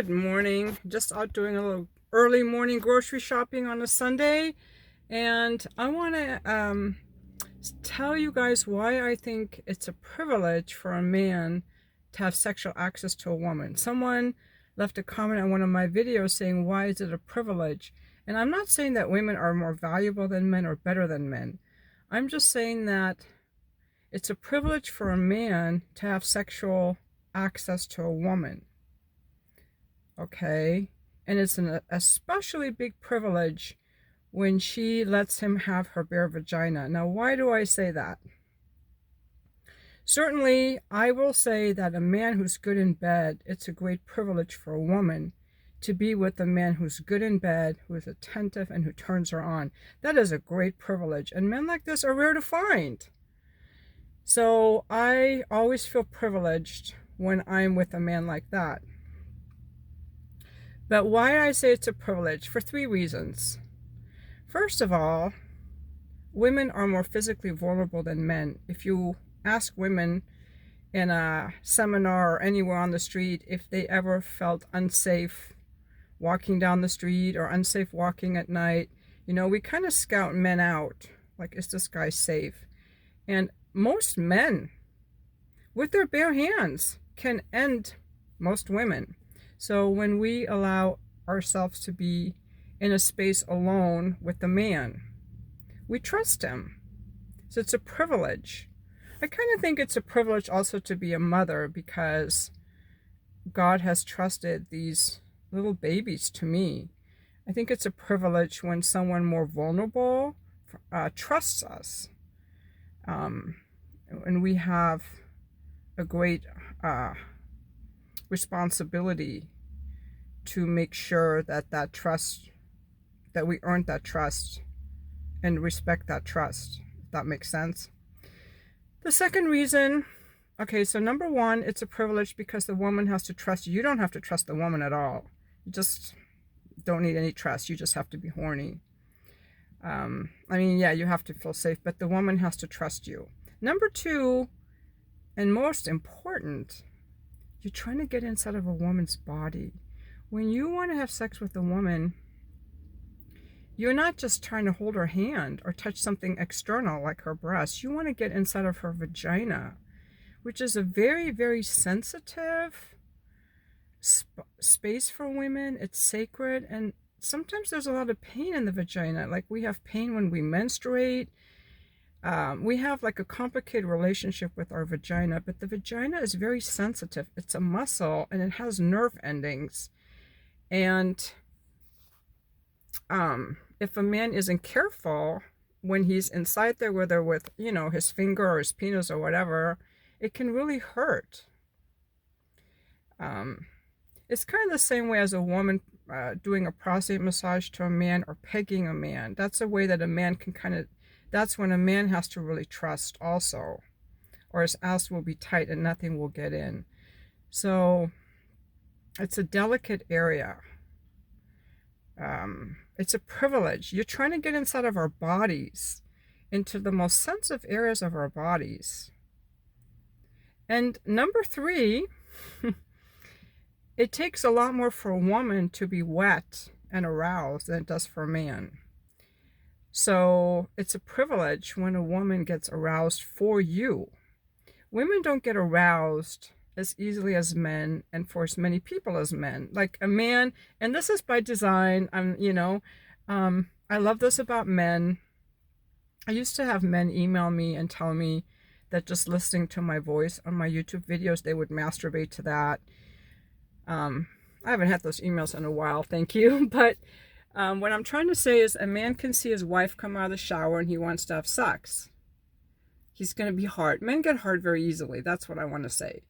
Good morning. Just out doing a little early morning grocery shopping on a Sunday. And I want to tell you guys why I think it's a privilege for a man to have sexual access to a woman. Someone left a comment on one of my videos saying, why is it a privilege? And I'm not saying that women are more valuable than men or better than men. I'm just saying that it's a privilege for a man to have sexual access to a woman. Okay? And it's an especially big privilege when she lets him have her bare vagina. Now, why do I say that? Certainly, I will say that a man who's good in bed, it's a great privilege for a woman to be with a man who's good in bed, who is attentive, and who turns her on. That is a great privilege, and men like this are rare to find. So I always feel privileged when I'm with a man like that. But why I say it's a privilege? For three reasons. First of all, women are more physically vulnerable than men. If you ask women in a seminar or anywhere on the street if they ever felt unsafe walking down the street or unsafe walking at night, we kind of scout men out. Like, is this guy safe? And most men, with their bare hands, can end most women. So when we allow ourselves to be in a space alone with the man, we trust him. So it's a privilege. I kind of think it's a privilege also to be a mother, because God has trusted these little babies to me. I think it's a privilege when someone more vulnerable trusts us. And we have a great responsibility to make sure that we earn that trust and respect that trust, if that makes sense. The second reason, okay, so number one, it's a privilege because the woman has to trust you. You don't have to trust the woman at all. You just don't need any trust. You just have to be horny. Yeah, you have to feel safe, but the woman has to trust you. Number two, and most important, you're trying to get inside of a woman's body. When you want to have sex with a woman, you're not just trying to hold her hand or touch something external like her breast. You want to get inside of her vagina, which is a very, very sensitive space for women. It's sacred, and sometimes there's a lot of pain in the vagina. Like, we have pain when we menstruate. We have like a complicated relationship with our vagina, but the vagina is very sensitive. It's a muscle and it has nerve endings. And if a man isn't careful when he's inside there, whether with, his finger or his penis or whatever, it can really hurt. It's kind of the same way as a woman doing a prostate massage to a man or pegging a man. That's a way that a man can that's when a man has to really trust also, or his ass will be tight and nothing will get in. So it's a delicate area. It's a privilege. You're trying to get inside of our bodies, into the most sensitive areas of our bodies. And number three, it takes a lot more for a woman to be wet and aroused than it does for a man. So it's a privilege when a woman gets aroused for you. Women don't get aroused as easily as men and for as many people as men. Like a man, and this is by design, I love this about men. I used to have men email me and tell me that just listening to my voice on my YouTube videos, they would masturbate to that. I haven't had those emails in a while, thank you. But what I'm trying to say is a man can see his wife come out of the shower and he wants to have sex. He's going to be hard. Men get hard very easily. That's what I want to say.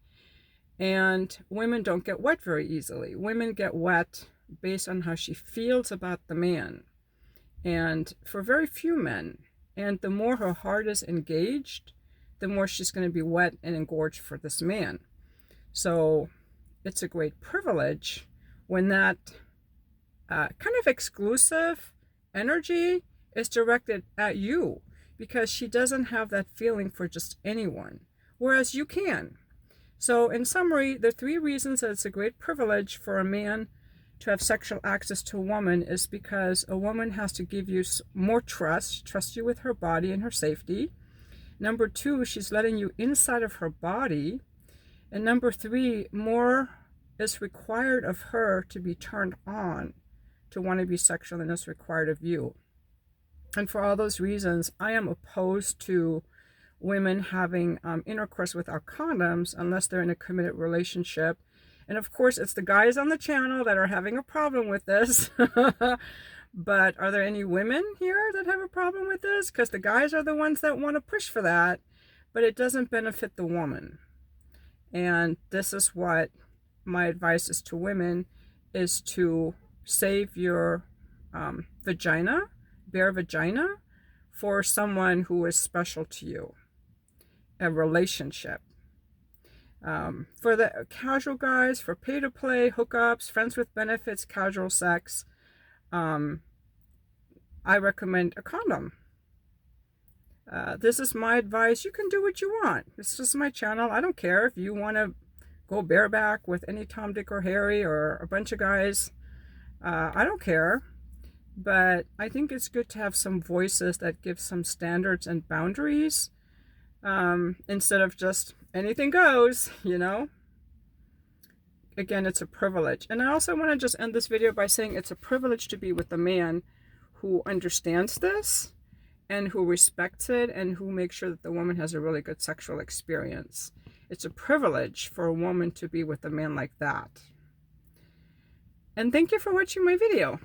And women don't get wet very easily. Women get wet based on how she feels about the man. And for very few men. And the more her heart is engaged, the more she's going to be wet and engorged for this man. So it's a great privilege when that kind of exclusive energy is directed at you, because she doesn't have that feeling for just anyone, whereas you can. So in summary, the 3 reasons that it's a great privilege for a man to have sexual access to a woman is because a woman has to give you more trust you with her body and her safety. Number 2, she's letting you inside of her body. And number 3, more is required of her to be turned on to want to be sexual than is required of you. And for all those reasons, I am opposed to women having intercourse without condoms unless they're in a committed relationship. And of course, it's the guys on the channel that are having a problem with this. But are there any women here that have a problem with this? Because the guys are the ones that want to push for that, but it doesn't benefit the woman. And this is what my advice is to women, is to save your vagina, bare vagina, for someone who is special to you, a relationship. For the casual guys, for pay to play, hookups, friends with benefits, casual sex, I recommend a condom. This is my advice. You can do what you want. This is my channel. I don't care if you want to go bareback with any Tom, Dick, or Harry or a bunch of guys. I don't care. But I think it's good to have some voices that give some standards and boundaries, instead of just anything goes, you know. Again, it's a privilege. And I also want to just end this video by saying it's a privilege to be with a man who understands this and who respects it and who makes sure that the woman has a really good sexual experience. It's a privilege for a woman to be with a man like that. And thank you for watching my video.